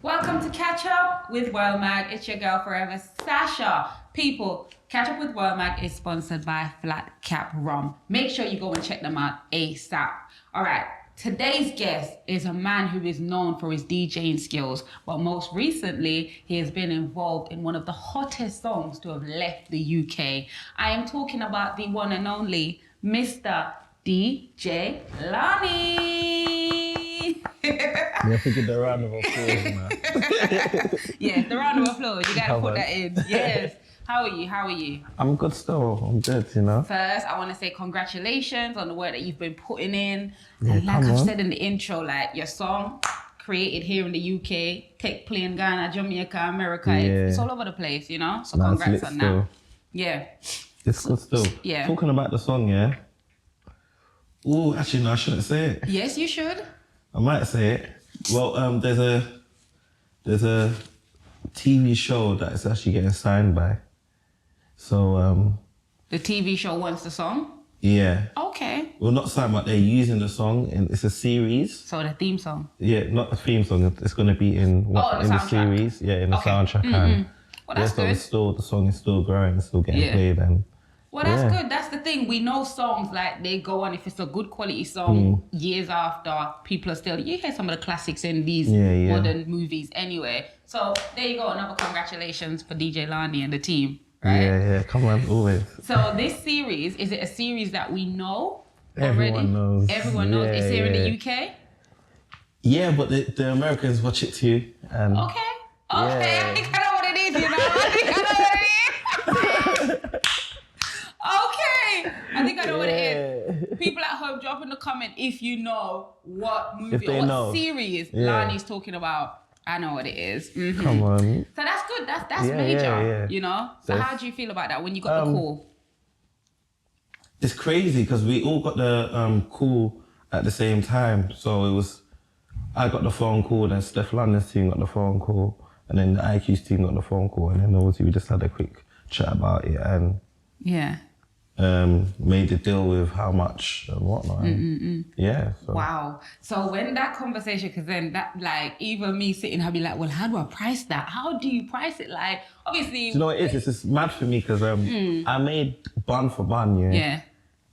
Welcome to Catch Up with WORLMAG. It's your girl forever, Sasha. People, Catch Up with WORLMAG is sponsored by Flat Cap Rum. Make sure you go and check them out ASAP. All right, today's guest is a man who is known for his DJing skills, but most recently, he has been involved in one of the hottest songs to have left the UK. I am talking about the one and only Mr. DJ Larni. Yeah, forget the round of applause, man. Yeah, the round of applause. You gotta put that in. Yes. How are you? How are you? I'm good still. I'm good, you know. First, I want to say congratulations on the work that you've been putting in. Yeah, And like I've said in the intro, like your song created here in the UK, take plane Ghana, Jamaica, America. Yeah. It's all over the place, you know. So Nah, congrats it's on lit that. still. Yeah. It's good still. Yeah. Talking about the song, yeah. Oh, actually, no, I shouldn't say it. Yes, you should. I might say it. Well, there's a TV show that is actually getting signed by. So The TV show wants the song. yeah. Okay. Well, not signed, but they're using the song, and it's a series. So the theme song. Yeah, not the theme song. It's going to be in the in the soundtrack. series. Yeah, in the Okay. soundtrack. Mm-hmm. And Well, that's so good. it's still, the song is still growing. It's still getting Yeah. played, and Well, that's yeah. good. That's the thing. We know songs like they go on. If it's a good quality song, years after, people are still. You hear some of the classics in these Yeah. modern movies, anyway. So there you go. Another congratulations for DJ Larni and the team. Right? Yeah, come on, always. So this series, is it a series that we know Everyone already? knows. Everyone knows. It's here in the UK. Yeah, but the Americans watch it too. And Okay. Okay. Yeah. I think I know what it is. You know. I think I know what it is. Okay. I think I know what it is. People at home, drop in the comment if you know what movie they or what know. series Yeah. Larni's talking about. I know what it is. Mhm. Come on. So that's good. That's Yeah, major. yeah. You know. So So how do you feel about that when you got the call? It's crazy because we all got the call at the same time. So I got the phone call, then Steph London's team got the phone call, and then the IQ's team got the phone call, and then obviously we just had a quick chat about it and Yeah. made the deal with how much and whatnot. And yeah. So. Wow. So when that conversation, because then that, like, even me sitting, I'd be like, well, how do I price that? How do you price it? Like, obviously. Do you know what it is? It's just mad for me because I made bun for bun, Yeah.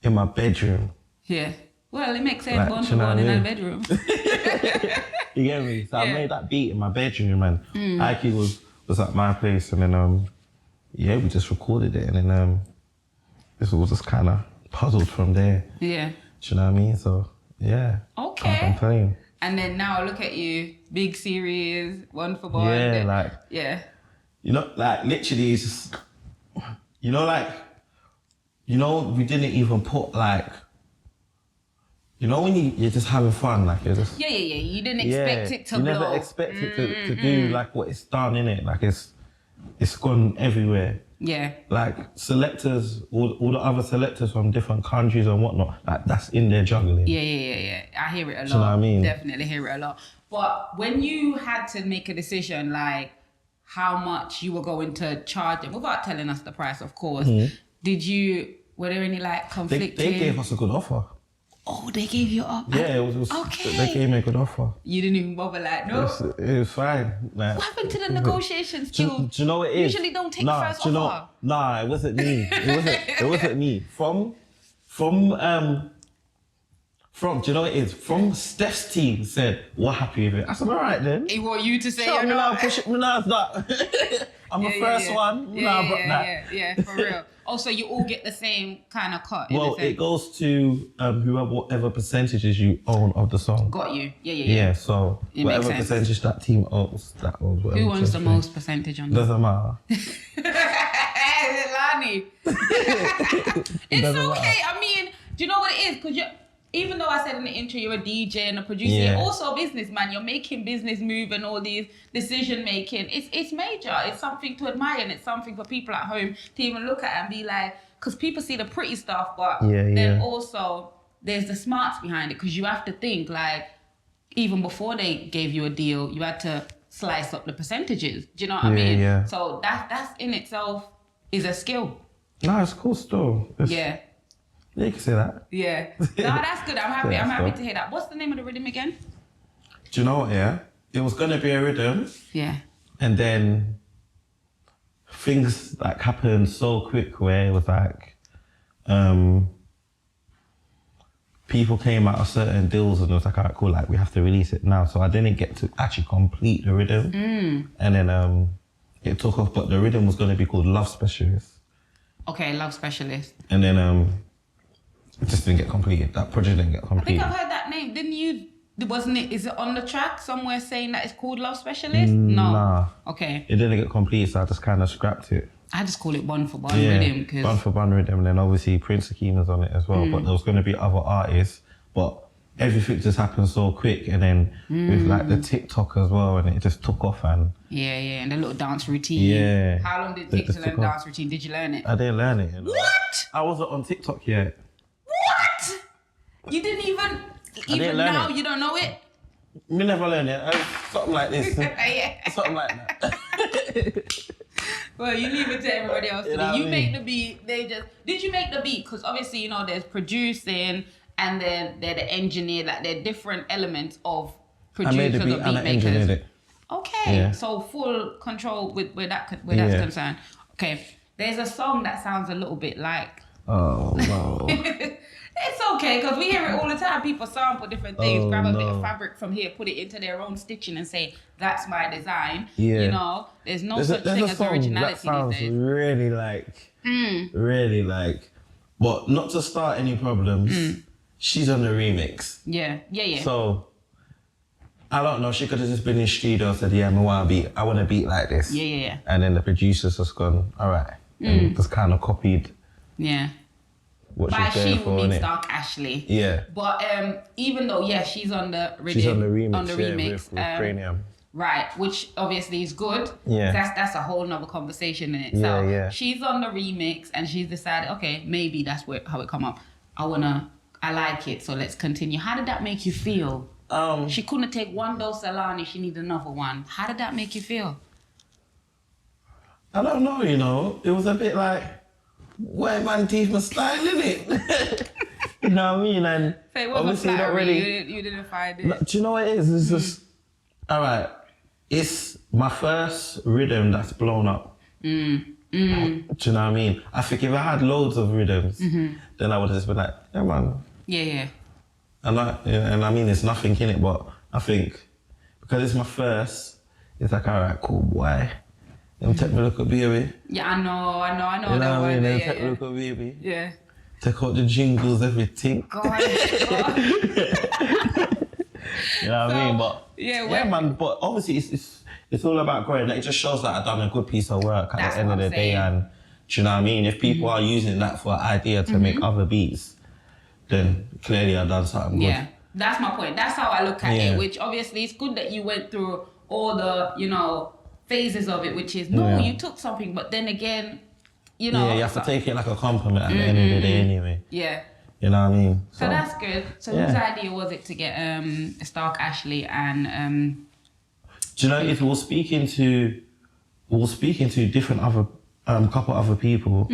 in my bedroom. Yeah. Well, it makes sense. Like, Born do for you know born what I in a mean? bedroom. You get me? So I Yeah. made that beat in my bedroom, and Ike was at my place, and then yeah, we just recorded it, and then this was just kind of puzzled from there. Yeah. Do you know what I mean? So yeah. Okay. Can't complain. And then now look at you, big series, one for one. Yeah, then- like Yeah. you know, like literally, it's just you know, like we didn't even put like. You know when you're just having fun, like you're just... Yeah. You didn't expect it to you blow. never expect it to do like what it's done, innit? Like it's gone everywhere. Yeah. Like selectors, all the other selectors from different countries and whatnot, like that's in their juggling. Yeah. I hear it a lot. Do you know what I mean? Definitely hear it a lot. But when you had to make a decision, like how much you were going to charge them, without telling us the price, of course, were there any like conflicting? They gave us a good offer. Oh, they gave you up? Yeah, it was Okay. They gave me a good offer. You didn't even bother like, no. It was fine. Like, What happened to the negotiation skills? do you know what it is? Usually don't take first do you offer. Nah, it wasn't me. It wasn't me. From, do you know what it is? From Steph's team said, we're happy with it. I said, all right then. He want you to say Shut you're me now, not. push it. No, it's not. I'm the first one. Yeah, for real. Also, you all get the same kind of cut. in a Well, sense. it goes to whatever percentages you own of the song. Got you. Yeah. Yeah, so It makes whatever sense. percentage that team owns, that owns whatever. Who owns the percentage. most percentage on that? Doesn't matter. Larni. It's Doesn't okay. I mean, do you know what it is? Because even though I said in the intro you're a DJ and a producer, you're also a businessman. You're making business move and all these decision making. It's major. It's something to admire, and it's something for people at home to even look at and be like, because people see the pretty stuff, but then also there's the smarts behind it, because you have to think like, even before they gave you a deal, you had to slice up the percentages. Do you know what I mean? Yeah. So that's in itself is a skill. No, it's cool still. Yeah. Yeah, you can say that. Yeah. No, that's good. I'm happy. Yeah, I'm happy so- to hear that. What's the name of the rhythm again? Do you know what, yeah? there was gonna be a rhythm, Yeah. and then things like happened so quick where it was like, people came out of certain deals and it was like, alright, cool, like we have to release it now. So I didn't get to actually complete the rhythm, and then it took off. But the rhythm was gonna be called Love Specialist. Okay, Love Specialist. And then it just didn't get completed. That project didn't get I completed. think I've heard that name. Didn't you? Wasn't it? Is it on the track somewhere saying that it's called Love Specialist? No. Nah. Okay. It didn't get completed, so I just kind of scrapped it. I just call it Bun for Bun Rhythm because Bun for Bun Rhythm, and then obviously Prince Akeem was on it as well. But there was going to be other artists, but everything just happened so quick, and then with like the TikTok as well, and it just took off. And yeah, and the little dance routine. Yeah. How long did it take to learn dance routine? Did you learn it? I didn't learn it. You know? What? I wasn't on TikTok yet. What? You didn't even now it. you don't know it? We never learned it. Something like this. Yeah. Something like that. Well, you leave it to everybody else to You do. know what You I make mean? the beat. Did you make the beat? Because obviously, you know, there's producing and then they're the engineer. Like they're different elements of producers I made the beat or beat and I makers. engineered it. Okay, Yeah. so full control where that's Yeah. concerned. Okay, there's a song that sounds a little bit like. Oh no. It's okay, because we hear it all the time. People sample different things, Oh, grab a bit no. of fabric from here, put it into their own stitching and say, that's my design. Yeah. You know, there's no There's such thing a as song originality that sounds these days. really like, but not to start any problems. She's on the remix. Yeah. So I don't know. She could have just been in studio and said, "Yeah, I want a beat like this." Yeah. And then the producers just gone, "All right," and just kind of copied Yeah. what By she's she going for, will mean innit? Stark Ashley. Yeah. But even though, she's on the rhythm, She's on the remix. on the remix, with Cranium. right, which obviously is good. Yeah. That's a whole nother conversation in itself. Yeah. She's on the remix and she's decided, okay, maybe that's how it come up. I like it, so let's continue. How did that make you feel? She couldn't take one dose of Larni, she needed another one. How did that make you feel? I don't know, you know. It was a bit like, where man teeth my style, innit? You know what I mean? And So it wasn't obviously not flattery, really. you didn't find it. No, do you know what it is? It's just, all right, it's my first rhythm that's blown up. Do you know what I mean? I think if I had loads of rhythms, then I would have just been like, yeah, man. Yeah. And I mean, there's nothing in it, but I think because it's my first, it's like, all right, cool, boy. Then take me a look at baby. Yeah, I know. You know what I mean? Then Yeah, take me a look at baby. yeah. Take out the jingles, everything. God. You know what I mean? But yeah, man. But obviously, it's all about growing. Like, it just shows that I've done a good piece of work at That's the end what of I'm the day. saying. And do you know what I mean? If people are using that for an idea to make other beats, then clearly I've done something good. Yeah, that's my point. That's how I look at Yeah. it, which obviously it's good that you went through all the, phases of it, which is, you took something, but then again, Yeah, you have to take it like a compliment at the end of the day anyway. Yeah. You know what I mean? So that's good. So whose idea was it to get Stark Ashley and... Do you know, if we're speaking to different other, couple other people,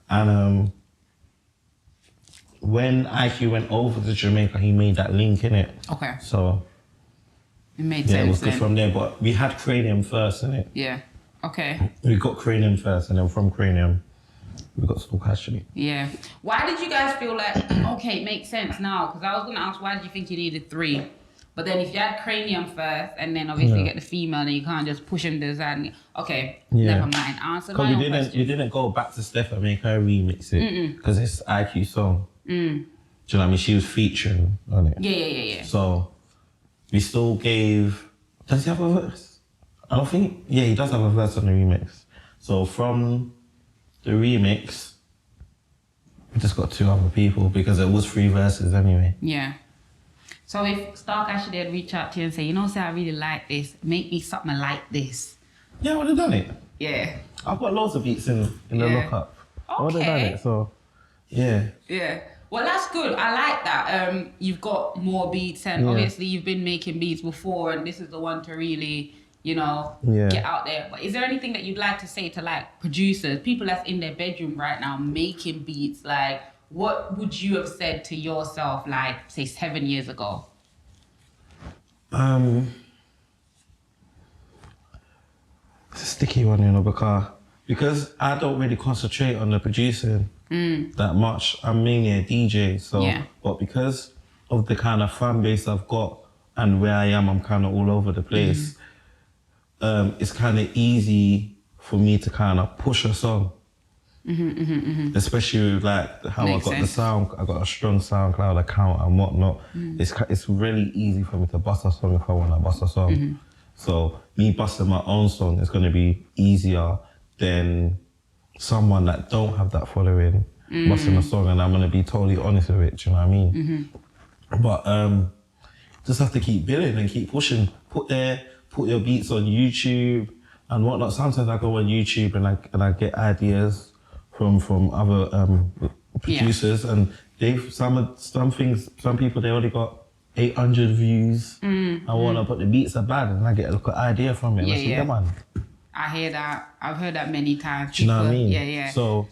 and when IQ went over to Jamaica, he made that link, innit? Okay. So, It made yeah, sense it was good then. from there, but we had Cranium first, innit? Yeah. Okay. We got Cranium first, and then from Cranium, we got Stalk Ashley. Yeah. Why did you guys feel like, okay, it makes sense now? Because I was going to ask, why did you think you needed 3? But then if you had Cranium first, and then obviously get the female, then you can't just push him to the side. And, okay, never mind. Answer my own question. We didn't go back to Steph and make her remix it, because it's IQ song. Do you know what I mean? She was featuring on it. Yeah. So we still gave. Does he have a verse? I don't think. Yeah, he does have a verse on the remix. So from the remix, we just got 2 other people because it was 3 verses anyway. Yeah. So if Stark Ashley had reach out to you and say, say, I really like this, make me something like this. Yeah, I would have done it. Yeah. I've got loads of beats in the lockup. I would have done Okay. it. So yeah. Yeah. Well, that's good. I like that. You've got more beats, and obviously you've been making beats before, and this is the one to really, get out there. But is there anything that you'd like to say to like producers, people that's in their bedroom right now making beats? Like, what would you have said to yourself, like say 7 years ago? sticky one, you know, because I don't really concentrate on the producing that much. I'm mainly a DJ, so but because of the kind of fan base I've got and where I am, I'm kind of all over the place. It's kind of easy for me to kind of push a song. Especially with like how I got the sound, I got a strong SoundCloud account and whatnot. It's really easy for me to bust a song if I want to bust a song. So me busting my own song is going to be easier than someone that don't have that following busting a song, and I'm going to be totally honest with it, do you know what I mean? But just have to keep building and keep pushing. Put your beats on YouTube and whatnot. Sometimes I go on YouTube and I get ideas from other producers, and some people they only got 800 views and whatnot, but the beats are bad, and I get a idea from it. I hear that. I've heard that many times. Do you know what I mean? Yeah. So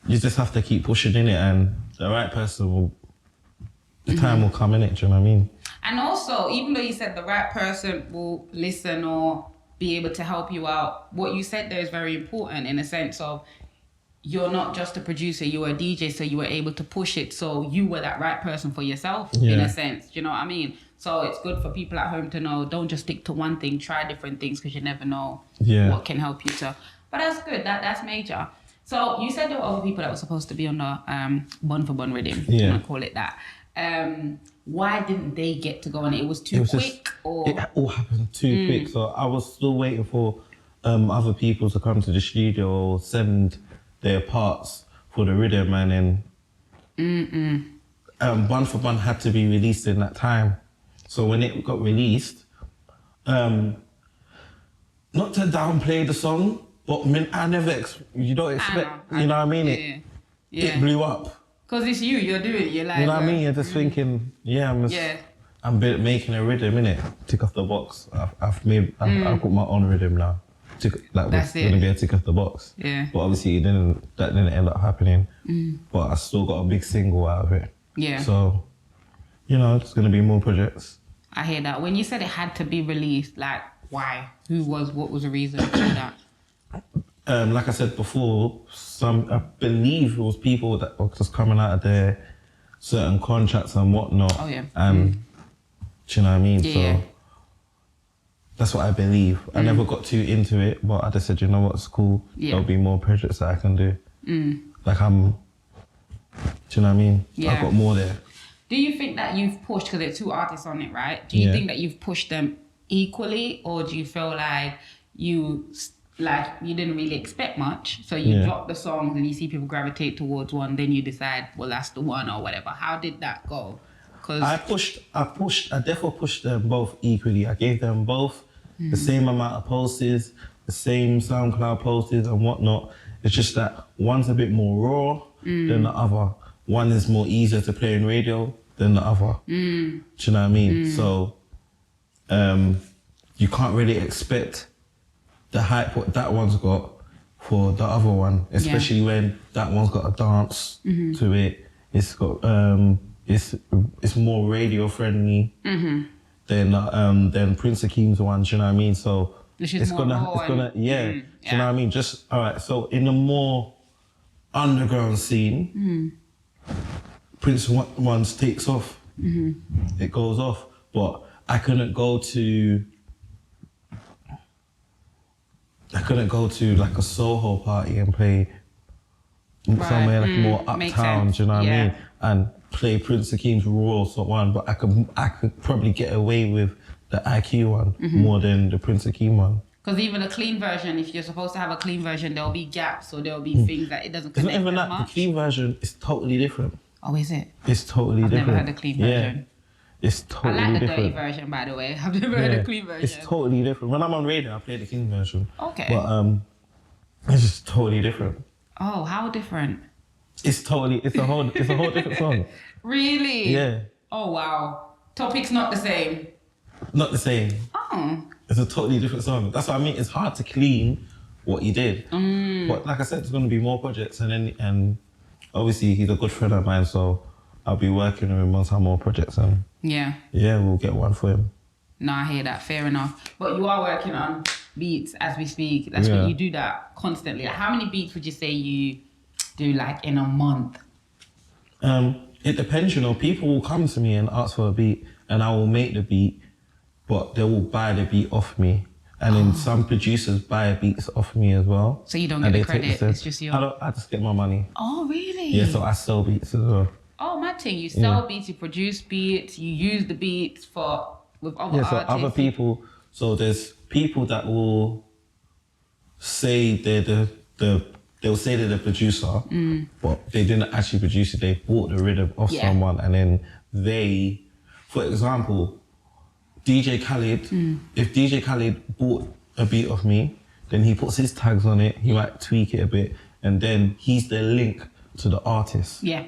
you just have to keep pushing in it, and the right person will. The time will come in it. Do you know what I mean? And also, even though you said the right person will listen or be able to help you out, what you said there is very important in a sense of you're not just a producer, you were a DJ, so you were able to push it. So you were that right person for yourself, in a sense. Do you know what I mean? So it's good for people at home to know, don't just stick to one thing, try different things, because you never know what can help you to. But that's good, that's major. So you said there were other people that were supposed to be on the bun for bun rhythm, I'm gonna call it that. Why didn't they get to go on it? It was too quick? It all happened too quick. So I was still waiting for other people to come to the studio or send their parts for the rhythm, and then Bun for Bun had to be released in that time. So when it got released, not to downplay the song, but I never, you don't expect, you know what I mean? It blew up. Because it's you're doing it, you're like... You know what I mean? You're just thinking, I'm making a rhythm, innit? Tick off the box. I've got my own rhythm now. That's going to be a tick off the box. Yeah. But obviously that didn't end up happening. But I still got a big single out of it. Yeah. So, there's going to be more projects. I hear that. When you said it had to be released, like, why? What was the reason for that? Like I said before, I believe it was people that were just coming out of their certain contracts and whatnot. Oh, yeah. And, do you know what I mean? Yeah. So that's what I believe. I never got too into it, but I just said, you know what, it's cool. There'll be more projects that I can do. Like do you know what I mean? Yeah. I've got more there. Do you think that you've pushed, because there are two artists on it, right? Do you think that you've pushed them equally, or do you feel like you didn't really expect much, so you drop the songs and you see people gravitate towards one, then you decide, well, that's the one or whatever? How did that go? I definitely pushed them both equally. I gave them both the same amount of posts, the same SoundCloud posts and whatnot. It's just that one's a bit more raw than the other. One is more easier to play in radio than the other. Do you know what I mean? So you can't really expect the hype what that one's got for the other one, especially when that one's got a dance to it. It's got it's more radio friendly than Prince Akeem's one. Do you know what I mean? So it's gonna do you know what I mean? Just all right. So in the more underground scene, Prince one's takes off. It goes off, but I couldn't go to like a Soho party and play somewhere like more uptown, do you know what I mean? And play Prince Akeem's Raw one, but I could probably get away with the IQ one more than the Prince Akeem one. Because even a clean version, if you're supposed to have a clean version, there'll be gaps or there'll be things that it doesn't connect. It's not even that. Much. The clean version is totally different. Oh, is it? It's totally different. I've never had a clean version. Yeah. It's totally different. I like the dirty version, by the way. I've never had a clean version. It's totally different. When I'm on radio, I play the clean version. Okay. But it's just totally different. Oh, how different? It's a whole different song. Really? Yeah. Oh, wow. Topic's not the same? Not the same. Oh. It's a totally different song. That's what I mean. It's hard to clean what he did. But like I said, there's going to be more projects, and obviously he's a good friend of mine, so I'll be working with him on some more projects, and we'll get one for him. No, I hear that. Fair enough. But you are working on beats as we speak. That's what you do that constantly. Like, how many beats would you say you do like in a month? It depends, you know. People will come to me and ask for a beat, and I will make the beat, but they will buy the beat off me. And then some producers buy beats off me as well. So you don't get the credit, it's just your... I just get my money. Oh, really? Yeah, so I sell beats as well. Oh, mad thing. You sell beats, you produce beats, you use the beats with other artists. So other people, so there's people that will say they'll say they're the producer, but they didn't actually produce it. They bought the rhythm off someone, and then they, for example, DJ Khaled, if DJ Khaled bought a beat off me, then he puts his tags on it, he might tweak it a bit, and then he's the link to the artist. Yeah,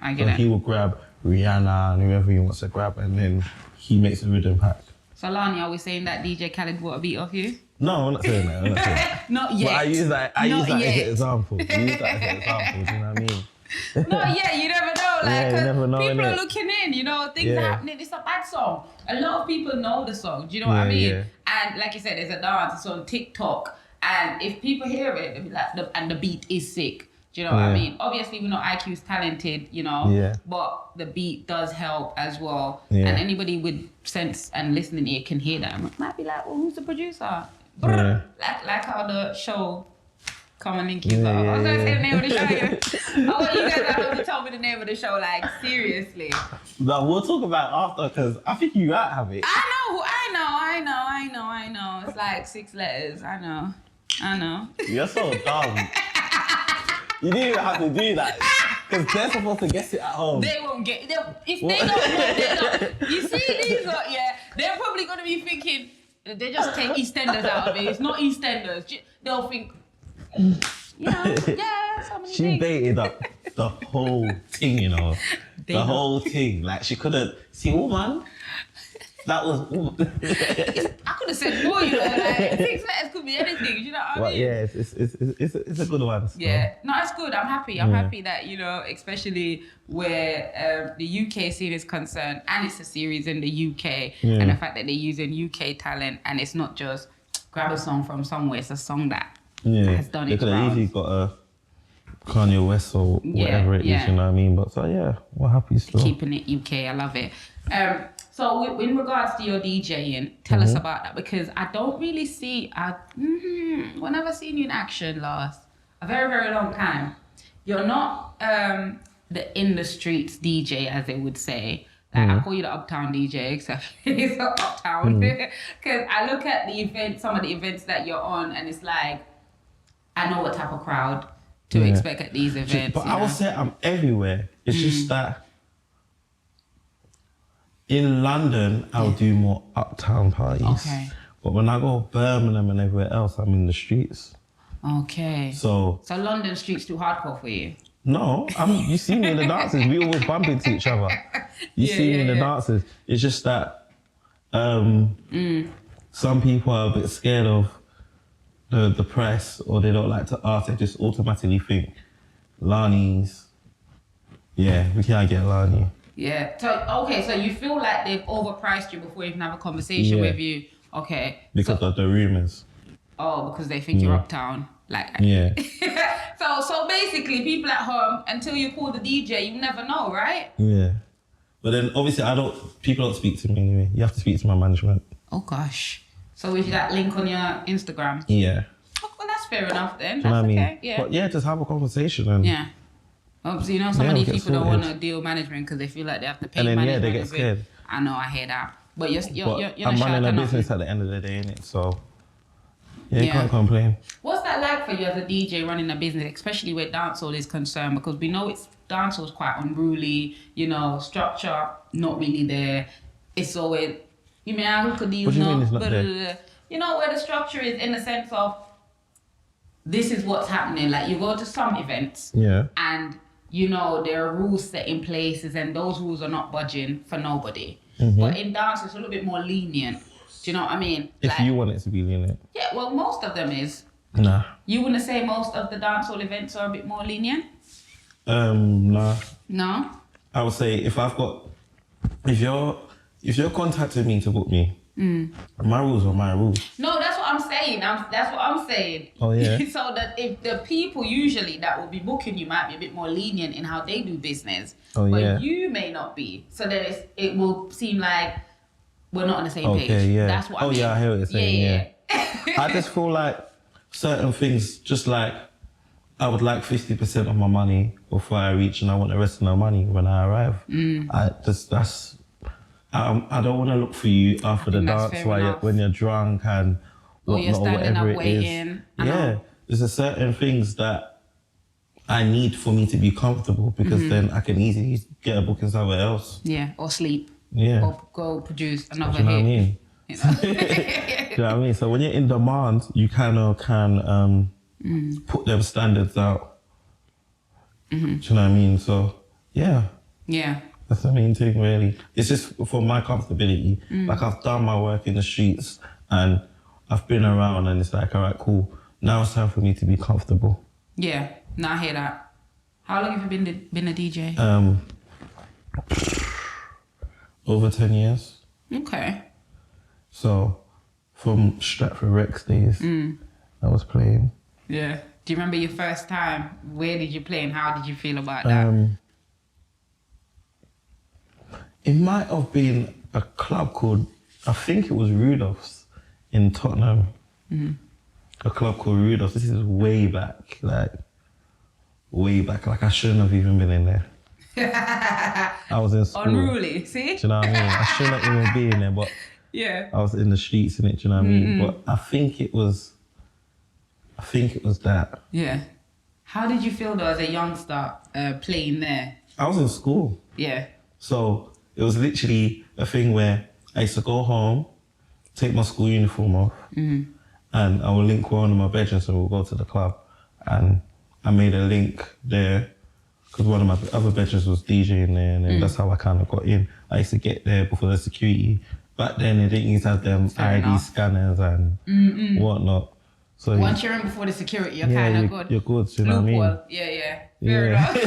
I get it. He will grab Rihanna and whoever he wants to grab, and then he makes a rhythm pack. So Larni, are we saying that DJ Khaled bought a beat off you? No, I'm not saying that. I'm not saying that. Not yet. But I use that as an example. Do you know what I mean? Not yet, you never know. Like, you never know, people innit? are looking in, you know, things are happening. It's a bad song. A lot of people know the song, do you know what I mean? Yeah. And like you said, there's a dance, it's on TikTok. And if people hear it, they'll be like, and the beat is sick. Do you know what I mean? Obviously, we know IQ's talented, you know, but the beat does help as well. Yeah. And anybody with sense and listening ear can hear that. And might be like, well, who's the producer? Yeah. Like how the show Come and Link You Up. I was going to say the name of the show. I want you guys at home to tell me the name of the show, like, seriously. No, we'll talk about it after, because I think you might have it. I know. It's like 6 letters. I know. You're so dumb. You didn't even have to do that. Because they're supposed to guess it at home. They won't get it. If they don't know, they don't. You see these, they're probably going to be thinking, they just take EastEnders out of it. It's not EastEnders. They'll think, so many She things. baited up the whole thing, you know. The whole thing. Like, she couldn't see, woman. That was... I could have said more, you know, like 6 letters could be anything, you know what I mean? Yeah, it's a good one. So. Yeah, no, it's good. I'm happy. I'm happy that, you know, especially where the UK scene is concerned, and it's a series in the UK, and the fact that they're using UK talent, and it's not just grab a song from somewhere, it's a song that has done they its could have easily got a Kanye West or whatever it is, you know what I mean? But so, yeah, we're happy still. Keeping it UK, I love it. So in regards to your DJing, tell us about that, because I don't really see, when I've seen you in action last, a very, very long time. You're not the in the streets DJ, as they would say. Like, I call you the uptown DJ, except it's not uptown. Because I look at the event, some of the events that you're on, and it's like, I know what type of crowd to expect at these events. But I would say I'm everywhere. It's just that in London, I'll do more uptown parties. Okay. But when I go Birmingham and everywhere else, I'm in the streets. Okay. So London streets too hardcore for you? No, you see me in the dances. We always bump into each other. You see me in the dances. It's just that some people are a bit scared of the press, or they don't like to ask. They just automatically think, Larni's, we can't get Larni. Yeah. So you feel like they've overpriced you before you even have a conversation with you. Okay. Because of the rumours. Oh, because they think you're uptown. Like. Yeah. So basically, people at home, until you call the DJ, you never know, right? Yeah. But then obviously people don't speak to me anyway. You have to speak to my management. Oh gosh. So is that link on your Instagram? Yeah. Oh, well, that's fair enough then. Do you know what I mean? Okay. Yeah. But just have a conversation and Obviously, you know, some of these people don't want to deal management because they feel like they have to pay management. And then, they get scared. I know, I hear that. But you're I'm running a business at the end of the day, innit? So, you can't complain. What's that like for you as a DJ running a business, especially where dancehall is concerned? Because we know dancehall is quite unruly, you know, structure not really there. It's always, you mean, who could you What do you know? mean it's not there? You know, where the structure is in the sense of, this is what's happening. Like, you go to some events and you know, there are rules set in places and those rules are not budging for nobody. But in dance, it's a little bit more lenient. Do you know what I mean? If you want it to be lenient. Yeah, well, most of them is. Nah. You wouldn't say most of the dancehall events are a bit more lenient? Nah. No? I would say if you're contacting me to book me, my rules are my rules. No, that's what I'm saying. That's what I'm saying. Oh, yeah. So that if the people usually that will be booking you might be a bit more lenient in how they do business, Oh, but yeah. you may not be. So that it will seem like we're not on the same page. Okay, yeah. That's what I mean. Yeah, I hear what you're saying, yeah. Yeah. I just feel like certain things, just like I would like 50% of my money before I reach, and I want the rest of my money when I arrive. I don't want to look for you after the dance when you're drunk and or you're standing whatever up waiting. Yeah, there's a certain things that I need for me to be comfortable, because then I can easily get a booking somewhere else. Yeah, or sleep. Yeah. Or go produce another Do you know hit. what I mean? You know? Do you know what I mean? So when you're in demand, you kind of can put them standards out. Do you know what I mean? So, yeah. Yeah. That's the main thing, really. It's just for my comfortability. Like, I've done my work in the streets and I've been around, and it's like, all right, cool. Now it's time for me to be comfortable. Yeah. No, I hear that. How long have you been a DJ? Over 10 years. Okay. So, from Stratford Rex days, I was playing. Yeah. Do you remember your first time? Where did you play and how did you feel about that? It might have been a club called, I think it was Rudolph's in Tottenham. A club called Rudolph's. This is way back, like I shouldn't have even been in there. I was in school. Unruly, see? Do you know what I mean? I shouldn't even be in there, but yeah. I was in the streets in it, do you know what I mean? But I think it was that. Yeah. How did you feel though as a youngster playing there? I was in school. Yeah. So it was literally a thing where I used to go home, take my school uniform off, and I would link one of my bedrooms and we'll go to the club. And I made a link there because one of my other bedrooms was DJing there, and then that's how I kind of got in. I used to get there before the security. Back then, they didn't used to have them ID scanners and whatnot. So once you're in before the security, you're kind of good. You're good, you know what I mean? Yeah. Fair enough.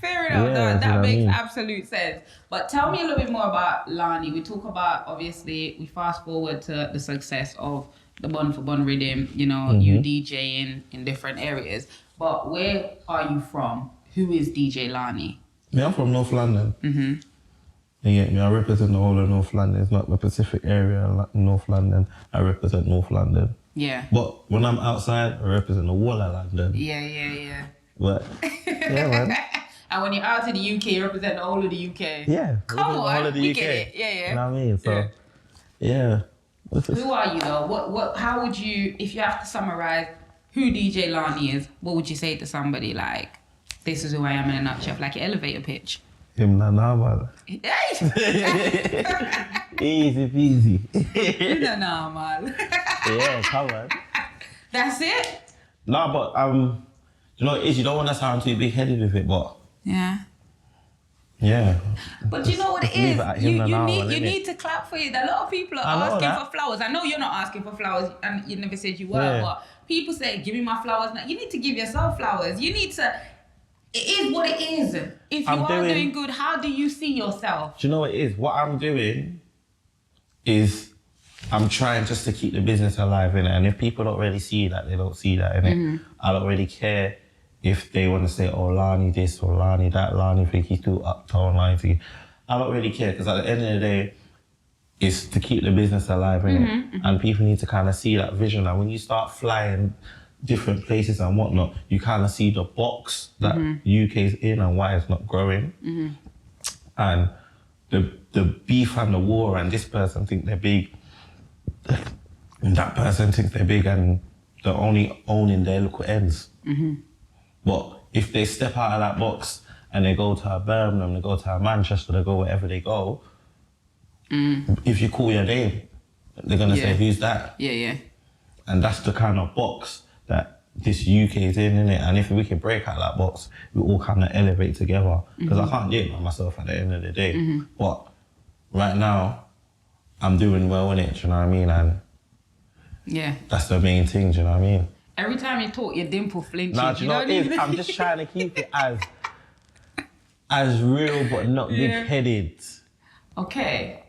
Fair enough. Yeah, that makes absolute sense. But tell me a little bit more about Larni. We talk about, obviously, we fast forward to the success of the Bun for Bun rhythm, you know, you DJing in different areas. But where are you from? Who is DJ Larni? Yeah, I'm from North London. You get me? I represent the whole of North London. It's not the Pacific area, North London. I represent North London. Yeah. But when I'm outside, I represent the whole of London. Yeah. But, yeah, man. And when you're out in the UK, you represent the whole of the UK. Yeah. Come on, the whole of the we UK. get it. Yeah. You know what I mean? So, yeah. Who are you though? What? How would you, if you have to summarize who DJ Larni is, what would you say to somebody like, this is who I am in a nutshell, like your elevator pitch? Him na normal. Easy peasy. Him na normal. Yeah, come on. That's it? No, but you know what it is? You don't want to sound too big-headed with it, but yeah. But you know what it is? You need to clap for it. A lot of people are asking for flowers. I know you're not asking for flowers, and you never said you were, but people say, give me my flowers. Now, you need to give yourself flowers. You need to... It is what it is. If you are doing good, how do you see yourself? Do you know what it is? What I'm doing is I'm trying just to keep the business alive, innit? And if people don't really see that, they don't see that, innit? I don't really care if they want to say, oh, Larni this or Larni that, Larni think he's too uptown, Larni think... I don't really care, because at the end of the day, it's to keep the business alive, innit? And people need to kind of see that vision. And when you start flying different places and whatnot, you kind of see the box that UK's in and why it's not growing. And the beef and the war, and this person thinks they're big, and that person thinks they're big, and they're only owning their little ends. But if they step out of that box and they go to a Birmingham, they go to a Manchester, they go wherever they go, if you call your name, they're going to say, who's that? Yeah. And that's the kind of box that this UK is in, innit? And if we can break out that box, we all kind of elevate together. Because I can't do it by myself at the end of the day. But right now, I'm doing well in it, do you know what I mean? And that's the main thing, do you know what I mean? Every time you talk, your dimple flinches. Nah, do you know what it is? I'm just trying to keep it as real, but not big-headed. Okay.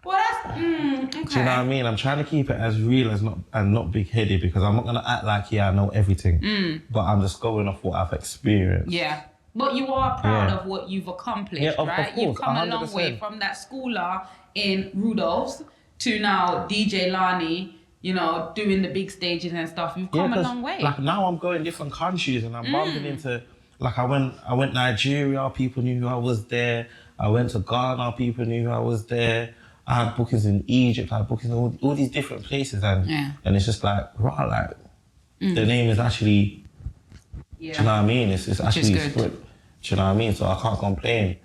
Well, that's okay. Do you know what I mean? I'm trying to keep it as real as not big-headed, because I'm not gonna act like I know everything, but I'm just going off what I've experienced. Yeah. But you are proud of what you've accomplished, of right? course, You've come a long way 100%. from that schooler in Rudolph's to now DJ Larni, you know, doing the big stages and stuff. You've come a long way. Like now I'm going different countries and I'm bumping into, like I went Nigeria, people knew who I was there. I went to Ghana, people knew who I was there. I had bookings in Egypt, I had bookings in all these different places, and it's just like, right, like the name is actually, do you know what I mean? It's actually spread. Do you know what I mean? So I can't complain.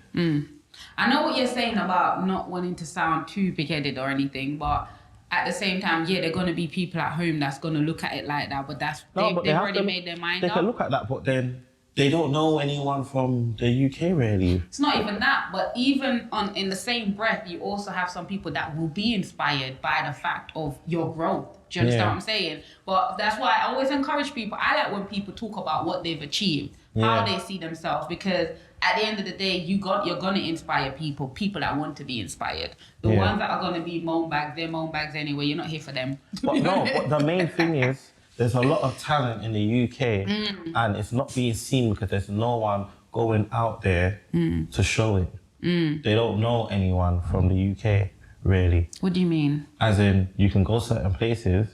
I know what you're saying about not wanting to sound too big-headed or anything, but at the same time, yeah, there are going to be people at home that's going to look at it like that, but they've already made their mind up. They can look at that, but then they don't know anyone from the UK, really. It's not even that, but even in the same breath, you also have some people that will be inspired by the fact of your growth. Do you understand what I'm saying? But that's why I always encourage people. I like when people talk about what they've achieved, how they see themselves, because at the end of the day, you're going to inspire people that want to be inspired. The ones that are going to be moan bags, they're moan bags anyway. You're not here for them. But no, but the main thing is, there's a lot of talent in the UK and it's not being seen because there's no one going out there to show it. They don't know anyone from the UK, really. What do you mean? As in, you can go certain places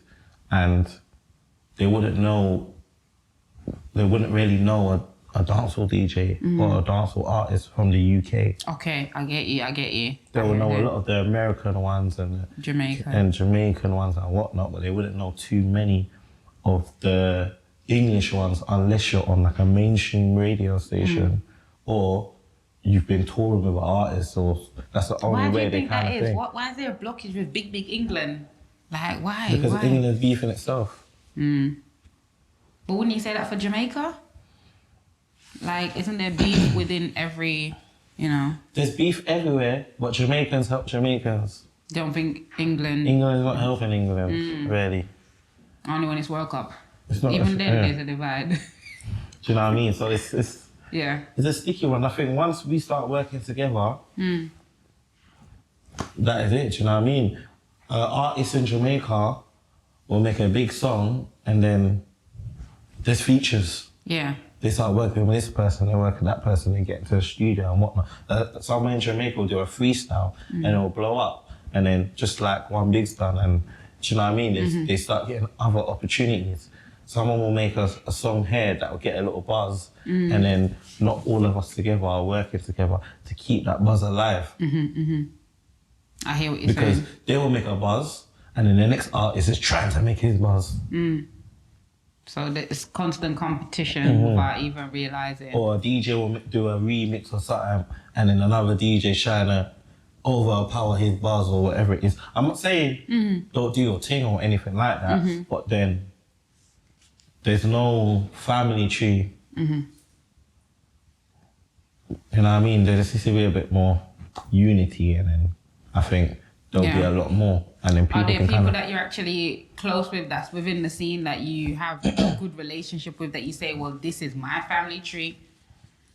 and they wouldn't really know a dancehall DJ or a dancehall artist from the UK. Okay, I get you. They will know a lot of the American ones and Jamaican ones and whatnot, but they wouldn't know too many of the English ones unless you're on like a mainstream radio station or you've been touring with an artist, or that's the only way they kind of think. Why is there a blockage with big England? Like, why? Because England's beef in itself. But wouldn't you say that for Jamaica? Like, isn't there beef within every, you know? There's beef everywhere, but Jamaicans help Jamaicans. Don't think England is not helping England, really. Only when it's World Cup. It's Even then, there's a divide. Do you know what I mean? So it's it's a sticky one. I think once we start working together, that is it. Do you know what I mean? Artists in Jamaica will make a big song and then there's features. Yeah. They start working with this person, they work with that person, they get into the studio and whatnot. Someone in Jamaica will do a freestyle and it will blow up. And then just like One Big's done, and do you know what I mean? They start getting other opportunities. Someone will make a song here that will get a little buzz, and then not all of us together are working together to keep that buzz alive. I hear what you're saying. Because they will make a buzz, and then the next artist is trying to make his buzz. So it's constant competition without even realising. Or a DJ will do a remix or something, and then another DJ trying to overpower his buzz or whatever it is. I'm not saying don't do your thing or anything like that, but then there's no family tree. You know what I mean? There just needs to be a bit more unity, and then I think there'll be a lot more. And then people Are there people that you're actually close with, that's within the scene, that you have a good relationship with, that you say, well, this is my family tree?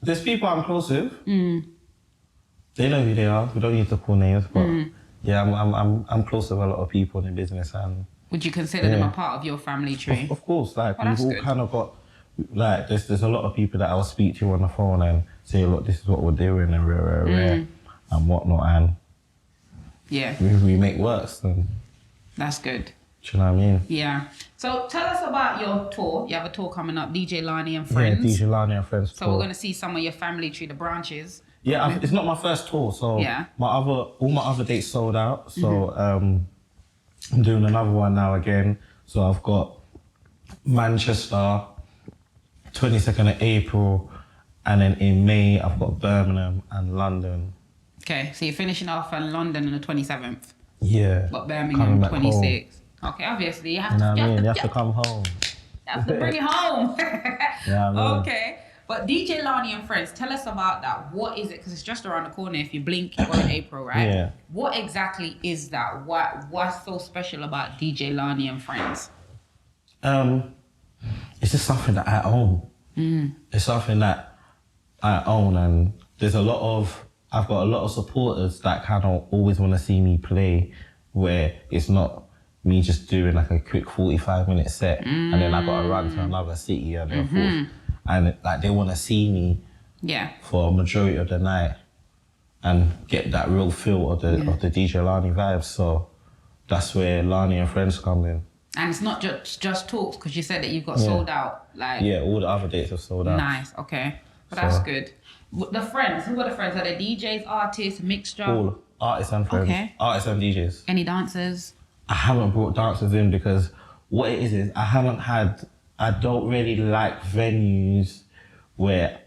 There's people I'm close with. They know who they are. We don't need to call names, but yeah, I'm close with a lot of people in the business. And would you consider them a part of your family tree? Of course, like we've all kind of got, like there's a lot of people that I'll speak to on the phone and say, look, this is what we're doing and rare and whatnot, and we make works. And that's good. Do you know what I mean? Yeah. So tell us about your tour. You have a tour coming up, DJ Larni and Friends. Yeah, DJ Larni and Friends. So we're going to see some of your family tree, the branches. Yeah, it's not my first tour, so all my other dates sold out. So I'm doing another one now again. So I've got Manchester, 22nd of April, and then in May I've got Birmingham and London. Okay, so you're finishing off in London on the 27th. Yeah. But Birmingham 26th. Okay, obviously you have to. You have to come home. You have to bring it home. Yeah. Okay. But DJ Larni and Friends, tell us about that. What is it? Because it's just around the corner. If you blink, you're in April, right? Yeah. What exactly is that? What's so special about DJ Larni and Friends? It's just something that I own. It's something that I own, and there's a lot of I've got a lot of supporters that kind of always want to see me play, where it's not me just doing like a quick 45-minute set and then I got to run to another city and then forth. And like they want to see me for a majority of the night and get that real feel of the DJ Larni vibes. So that's where Larni and Friends come in. And it's not just talks, because you said that you've got sold out. Like all the other dates are sold out. Nice, okay. But that's good. The friends, who are the friends? Are they DJs, artists, mixture? All artists and friends. Okay. Artists and DJs. Any dancers? I haven't brought dancers in because what it is I don't really like venues where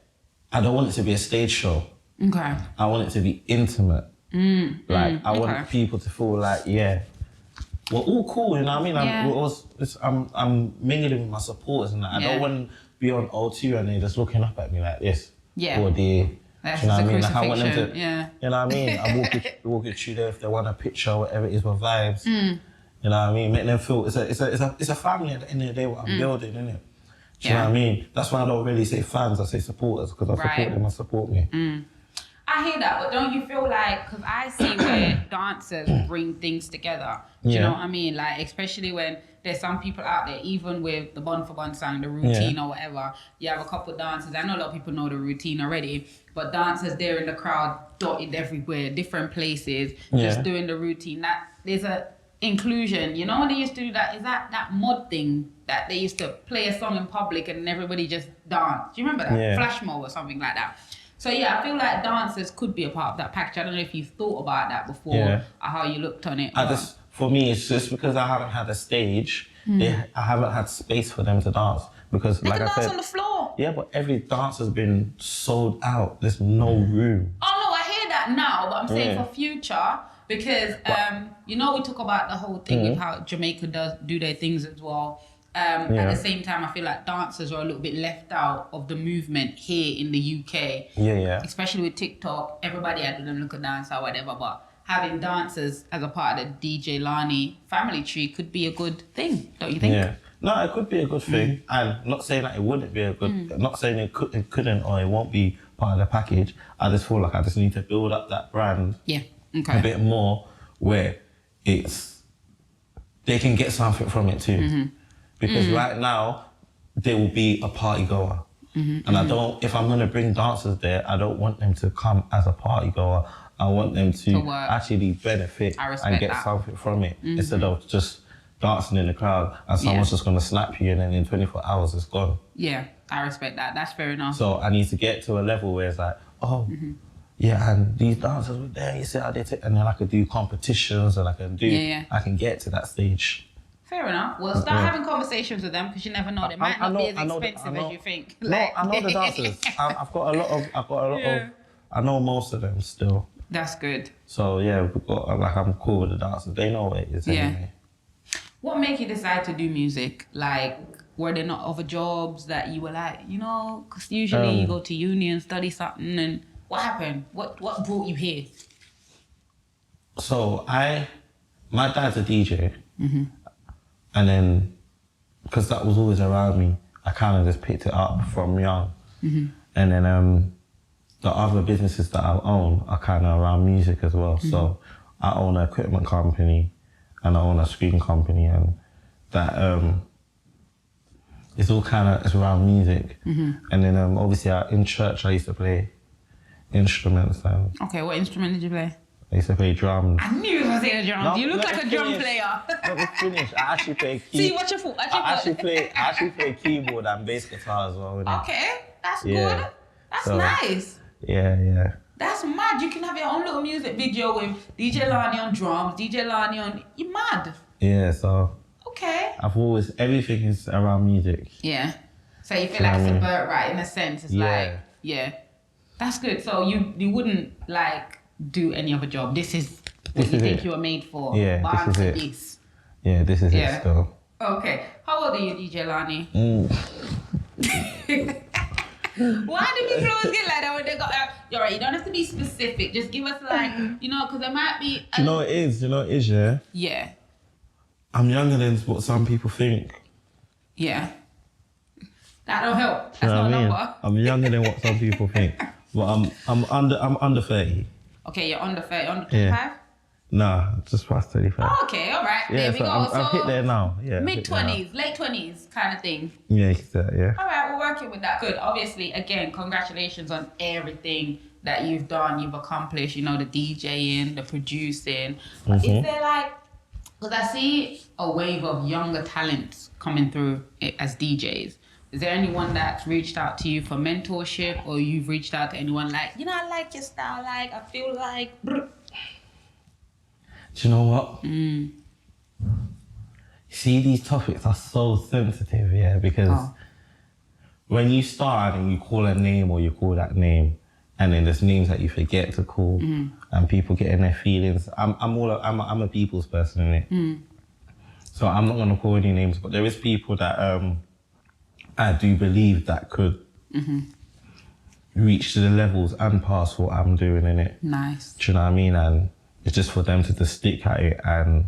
I don't want it to be a stage show. Okay. I want it to be intimate. I want people to feel like, we're all cool, you know what I mean? I'm mingling with my supporters and that. I don't want to be on O2 and they're just looking up at me like this. Yeah. Or that's you know what I mean? Like I want them to, you know what I mean? I'm walking through there if they want a picture, whatever it is with vibes. You know what I mean? Make them feel, it's a family at the end of the day, what I'm building, isn't it? Do you know what I mean? That's why I don't really say fans, I say supporters, because I support them and support me. I hear that, but don't you feel like, because I see where dancers bring things together. Do you know what I mean? Like, especially when there's some people out there, even with the Bun for Bun song, the routine or whatever, you have a couple of dancers. I know a lot of people know the routine already, but dancers there in the crowd, dotted everywhere, different places, just doing the routine. That there's a inclusion. You know when they used to do that? Is that mod thing that they used to play a song in public and everybody just dance? Do you remember that? Flash mob or something like that. So I feel like dancers could be a part of that package. I don't know if you've thought about that before or how you looked on it. For me, it's just because I haven't had a stage, I haven't had space for them to dance. Because they like can I said, dance on the floor. Yeah, but every dance has been sold out. There's no room. Oh no, I hear that now, but I'm saying for future, because we talk about the whole thing with how Jamaica do their things as well. At the same time, I feel like dancers are a little bit left out of the movement here in the UK. Especially with TikTok, everybody had them look a dance or whatever, but having dancers as a part of the DJ Larni family tree could be a good thing, don't you think? Yeah. No, it could be a good thing. I'm not saying that it wouldn't be a good, I'm not saying it couldn't or it won't be part of the package. I just feel like I just need to build up that brand a bit more where they can get something from it too. Because right now, they will be a party goer. And if I'm going to bring dancers there, I don't want them to come as a party goer. I want them to actually benefit and get something from it instead of just dancing in the crowd and someone's just going to snap you and then in 24 hours it's gone. Yeah, I respect that. That's fair enough. So I need to get to a level where it's like, and these dancers were there, you see how they take, and then I could do competitions and I can do, I can get to that stage. Fair enough. Well, start having conversations with them because you never know. They might not be as expensive as you think. No, I know the dancers. I've got a lot of, I know most of them still. That's good. So we've got, I'm cool with the dancers. They know what it is anyway. What made you decide to do music? Like, were there not other jobs that you were like, because usually you go to uni and study something, and what happened? What brought you here? So my dad's a DJ. And then, because that was always around me, I kind of just picked it up from young. And then the other businesses that I own are kind of around music as well. So I own an equipment company and I own a screen company, and that it's all it's around music. And then obviously in church I used to play instruments. Okay, what instrument did you play? I used to play drums. I knew you were going to say the drums. No, you look like a drum player. Let me finish. I actually play See, watch your foot. I actually play keyboard and bass guitar as well. Okay, that's good. That's nice. Yeah. That's mad. You can have your own little music video with DJ Larni on drums, DJ Larni on... You're mad. Yeah, so... Okay. Everything is around music. Yeah. So you feel like it's a birthright in a sense. It's like... Yeah. That's good. So you wouldn't do any other job. This is what you think you were made for. Yeah, this is it. This. Yeah, this is it still. Okay. How old are you, DJ Larni? Why do people always get like that when they got... You're right, you don't have to be specific. Just give us because there might be... Do you know what it is, yeah? Yeah. I'm younger than what some people think. Yeah. That don't help. That's not a number. I'm younger than what some people think. But I'm under 30. Okay, you're under 30, under 25? Nah, just past 35. Oh, okay, all right. Yeah, there we so go. I've hit there now. Yeah. Mid-20s, late 20s kind of thing. Yeah, exactly, yeah. All right, we're working with that. Good. Obviously, again, congratulations on everything that you've done, you've accomplished, you know, the DJing, the producing. Is there like, because I see a wave of younger talents coming through as DJs. Is there anyone that's reached out to you for mentorship, or you've reached out to anyone like, you know, I like your style, like, I feel like... Do you know what? See, these topics are so sensitive, yeah, because when you start and you call a name or you call that name, and then there's names that you forget to call, and people get in their feelings. I'm a people's person, innit? So I'm not gonna call any names, but there is people that I do believe that could reach to the levels and past what I'm doing, innit? Nice. Do you know what I mean? And it's just for them to just stick at it and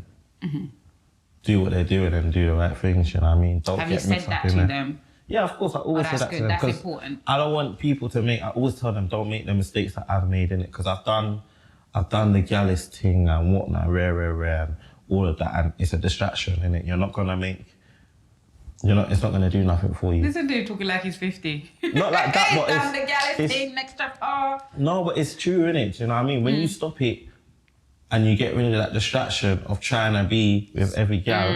do what they're doing and do the right things, you know what I mean? Don't Have get you said that to them? Yeah, of course, I always say that to them. That's because important. I don't want people to I always tell them, don't make the mistakes that I've made in it, because I've done the gallus thing and whatnot, rare, and all of that, and it's a distraction, innit? You're not gonna it's not gonna do nothing for you. Listen to him talking like he's 50. Not like that, but done the gallus thing, next time, No, but it's true, innit? Do you know what I mean? When you stop it and you get rid of that distraction of trying to be with every gal,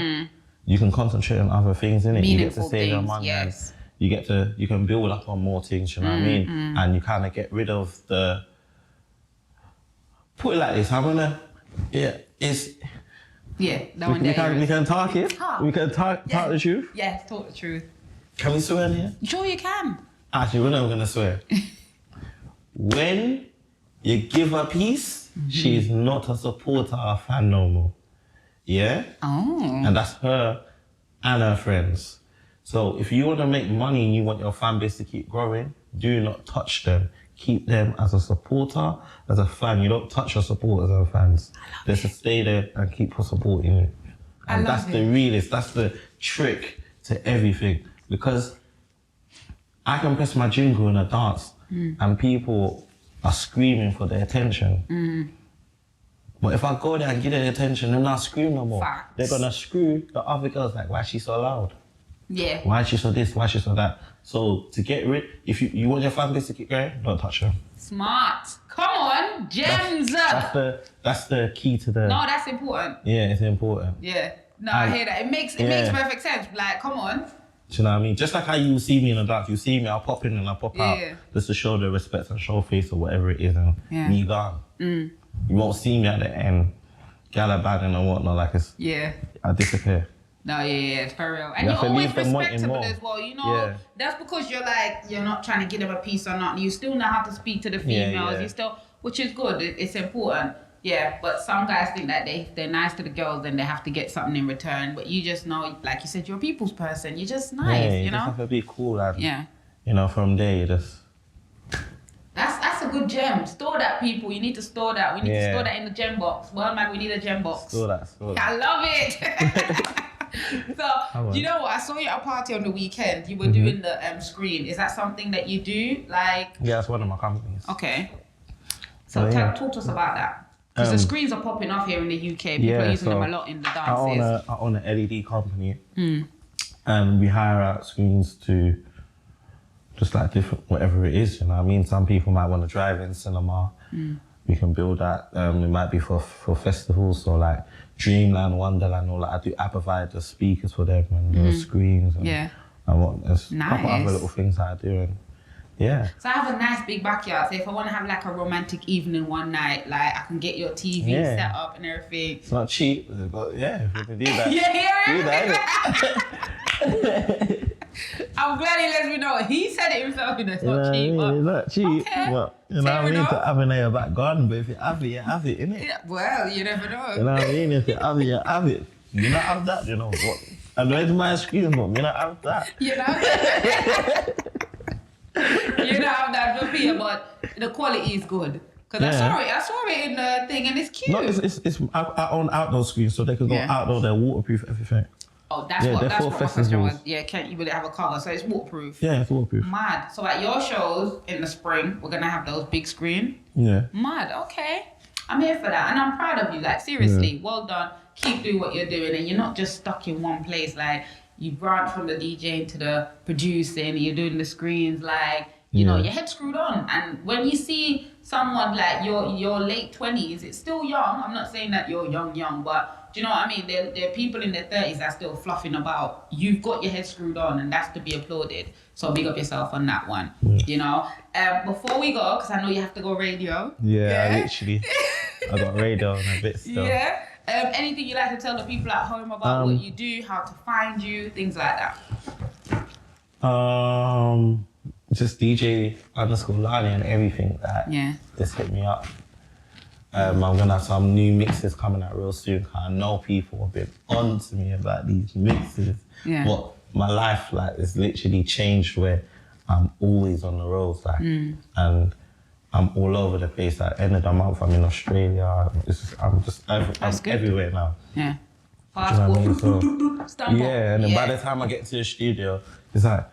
you can concentrate on other things, innit? You get to save your money. Yes. You can build up on more things, you know what I mean? And you kind of get rid of put it like this, we can talk it. We can talk the truth. Yes, talk the truth. Can we swear in here? Sure you can. Actually, we're not gonna swear. When you give her peace, she's not a supporter or fan no more. Yeah? Oh. And that's her and her friends. So if you want to make money and you want your fan base to keep growing, do not touch them. Keep them as a supporter, as a fan. You don't touch your supporters and fans. Just stay there and keep supporting you. And that's the realest, that's the trick to everything. Because I can press my jingle in a dance and people are screaming for their attention. But if I go there and give their attention, they're not screaming no more. Facts. They're gonna screw the other girls like, why is she so loud? Yeah. Why is she so this? Why is she so that? So to get rid, if you want your fan base to keep going, don't touch her. Smart. Come on, gems. That's the key to the. No, that's important. Yeah, it's important. Yeah. No, I hear that. It makes perfect sense. Like, come on. Do you know what I mean? Just like how you see me in a dance, you see me, I'll pop in and I'll pop out just to show the respect and show face or whatever it is, and me gone. You won't see me at the end, gallivanting and whatnot, like it's. I disappear. No, it's for real. And you're always respectable as well, you know? Yeah. That's because you're not trying to give them a piece or not. You still know how to speak to the females. You still, which is good. It's important. Yeah, but some guys think that they're nice to the girls, then they have to get something in return. But you just know, like you said, you're a people's person. You're just nice, you know? Just have to be cool and, you know, from there you just... That's a good gem. Store that, people. You need to store that. We need to store that in the gem box. WORLMAG, we need a gem box. Store that. I love it. So, you know what? I saw you at a party on the weekend. You were doing the screen. Is that something that you do? Like... Yeah, that's one of my companies. Okay. So talk to us about that. Because the screens are popping off here in the UK. People are using them a lot in the dances. I own an LED company. And we hire out screens to just like different, whatever it is, you know what I mean? Some people might want to drive in cinema. We can build that. It might be for festivals, so like Dreamland, Wonderland, all that. I provide the speakers for them and the screens. And, and there's a couple other little things that I do. And, so I have a nice big backyard. So if I want to have like a romantic evening one night, like I can get your TV set up and everything. It's not cheap, but yeah, we can do that. Do that. I'm glad he lets me know. He said it himself, you know, it's not cheap. It's not cheap. But, you know what I mean? To have it in your back garden, but if you have it, you have it, innit? Yeah, well, you never know. You know what I mean? If you have it, you have it. You not have that, you know. What? And where's my screen from? You not have that. You know that. You don't have that for here, but the quality is good. Because I saw it in the thing and it's cute. No, I own outdoor screens, so they can go outdoor, they're waterproof, everything. Oh, that's Yeah, what they're that's for what my question festivals. was. Yeah, can't you really have a cargo? So it's waterproof. Yeah, it's waterproof. Mad. So at your shows in the spring, we're gonna have those big screen. Yeah. Mad. Okay. I'm here for that, and I'm proud of you. Like seriously, well done. Keep doing what you're doing, and you're not just stuck in one place. Like you branch from the DJing to the producing. You're doing the screens. Like you know, your head's screwed on. And when you see someone like your late 20s, it's still young. I'm not saying that you're young, but do you know what I mean? There are people in their 30s that are still fluffing about. You've got your head screwed on, and that's to be applauded. So big up yourself on that one. You know. Before we go, because I know you have to go radio. Yeah, I literally. I got radio and a bit still. Yeah. Anything you like to tell the people at home about what you do, how to find you, things like that? Just DJ _Larni and everything that. Yeah. Just hit me up. I'm gonna have some new mixes coming out real soon. I know people have been on to me about these mixes. Yeah. But my life is literally changed where I'm always on the roads and I'm all over the place. At the end of the month I'm in Australia. I'm everywhere now. Yeah. You know what I mean? So, Stumble. yeah, and then by the time I get to the studio, it's like,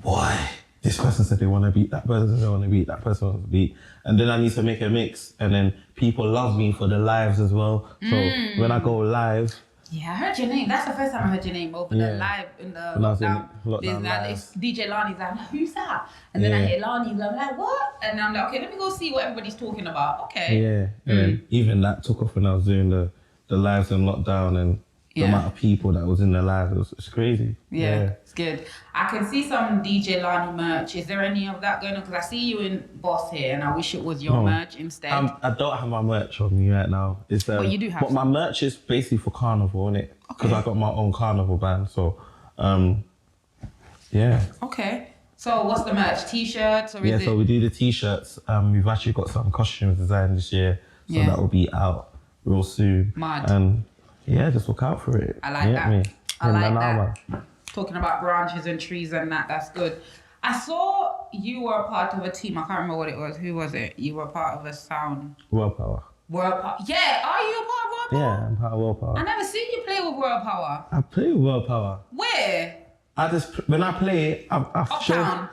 boy, this person said they want to beat, that person said they want to beat, that person wants to beat. And then I need to make a mix. And then people love me for the lives as well. So when I go live. Yeah, I heard your name. That's the first time I heard your name over the live in the lockdown. It's DJ Larni's like, who's that? And then I hear Larni's, I'm like, what? And I'm like, okay, let me go see what everybody's talking about. Okay. Yeah, and then even that took off when I was doing the lives in lockdown and the amount of people that was in the live, it's crazy. Yeah, it's good. I can see some DJ Larni merch. Is there any of that going on? Because I see you in Boss here, and I wish it was your merch instead. I don't have my merch on me right now. But you do have. But my merch is basically for Carnival, innit? Because I got my own Carnival band, so yeah. Okay. So what's the merch? T-shirts or is it? So we do the T-shirts. We've actually got some costumes designed this year, so that will be out real soon. Mad. And yeah, just look out for it. I like that. I like that. Talking about branches and trees and that's good. I saw you were a part of a team. I can't remember what it was. Who was it? You were part of a sound. World Power. World Power. Yeah, are you a part of World Power? Yeah, I'm part of World Power. I never seen you play with World Power. I play with World Power. Where? When I play, Uptown.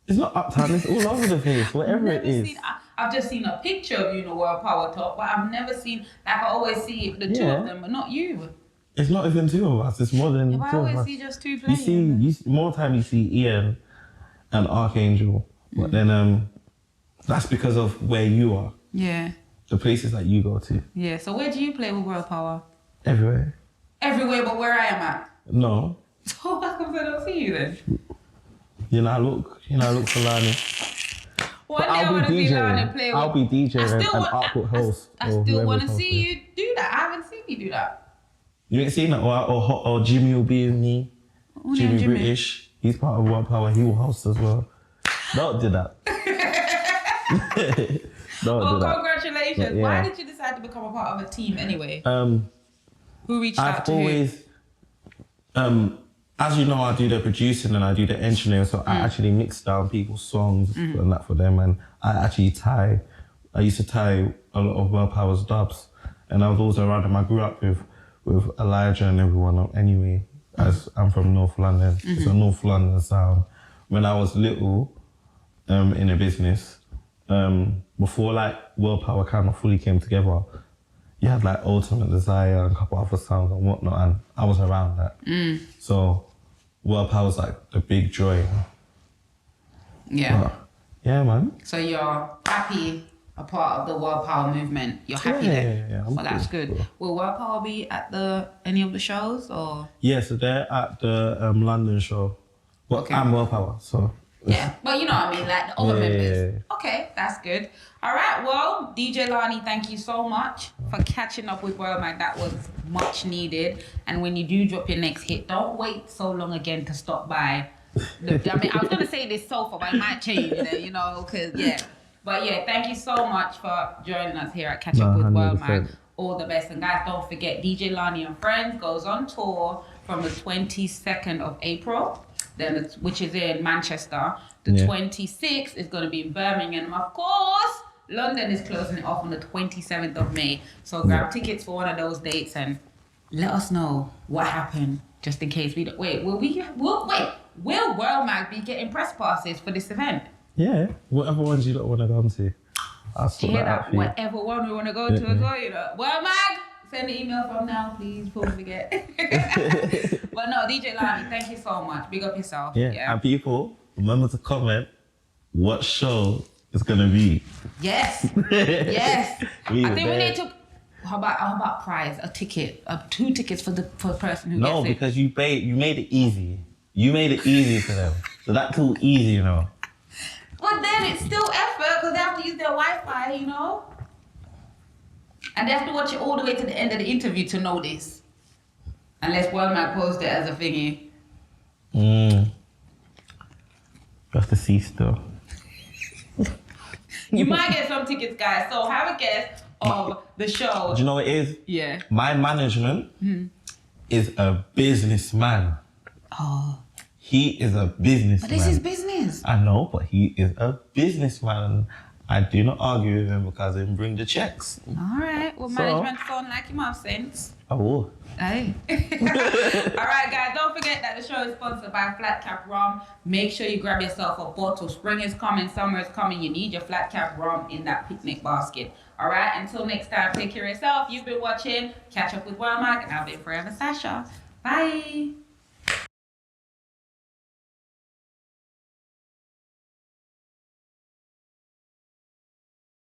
It's not uptown, it's all over the place, wherever it is. I've just seen a picture of you in a World Power top, but I've never seen, I always see the two of them, but not you. It's not even two of us, it's more than two of us. I always see just two playing. More time you see Ian and Archangel, but then that's because of where you are. Yeah. The places that you go to. Yeah, so where do you play with World Power? Everywhere. Everywhere but where I am at? No. So how come I don't see you then? You know, I look for Larni. One day I want to see Larni play with... I'll be DJ and output host. I still want to see you do that. I haven't seen you do that. You ain't seen that? Or Jimmy will be with me. Jimmy British. He's part of World Power. He will host as well. Don't do that. Don't do that. Congratulations. Why did you decide to become a part of a team anyway? Who reached out to you? As you know, I do the producing and I do the engineering, so I actually mix down people's songs and that for them. And I used to tie a lot of World Power's dubs, and I was always around them. I grew up with Elijah and everyone anyway, as I'm from North London. It's a North London sound. When I was little, in a business, before World Power kind of fully came together, you had Ultimate Desire and a couple other sounds and whatnot, and I was around that. So World Power was the big joy. Yeah. But, yeah, man. So you're happy a part of the World Power movement. You're happy there. Yeah. Well, that's good. Cool. Will World Power be at any of the shows or? Yeah, so they're at the London show. But Okay. I'm World Power, so. Yeah, but you know what I mean, the other members. Okay, that's good. All right, well, DJ Larni, thank you so much for catching up with WORLMAG. That was much needed. And when you do drop your next hit, don't wait so long again to stop by. I was going to say this sofa, but it might change, because, yeah. But yeah, thank you so much for joining us here at Catch Up with 100%. WORLMAG. All the best. And guys, don't forget, DJ Larni and Friends goes on tour from the 22nd of April. Which is in Manchester. The 26th is going to be in Birmingham. Of course, London is closing it off on the 27th of May. So grab tickets for one of those dates and let us know what happened Just in case we don't. Wait, will WORLMAG be getting press passes for this event? Yeah, whatever ones you don't want to go to. I'll sort Hear that out that? for you. Whatever one we want to go to as well, you know. WORLMAG, send an email from now, please, before we forget. But no, DJ Larni, thank you so much. Big up yourself. Yeah, and people, remember to comment what show it's gonna be. Yes, yes. I think we there. need to. How about prize? A ticket, 2 tickets for the person who gets it. No, because you made it easy. You made it easy for them, so that's too easy, you know. But then it's still effort because they have to use their Wi-Fi, you know. And they have to watch it all the way to the end of the interview to know this. Unless WORLMAG posts it as a thingy. You have to see still. You might get some tickets, guys. So have a guess of the show. Do you know what it is? Yeah. My management is a businessman. Oh. He is a businessman. But this is business. I know, but he is a businessman. I do not argue with him because he bring the checks. All right. Well, management sound like him have sense. I will. Hey. All right, guys. Don't forget that the show is sponsored by Flat Cap Rum. Make sure you grab yourself a bottle. Spring is coming. Summer is coming. You need your Flat Cap Rum in that picnic basket. All right. Until next time, take care of yourself. You've been watching Catch Up with WORLMAG, and I've been Forever Sasha. Bye.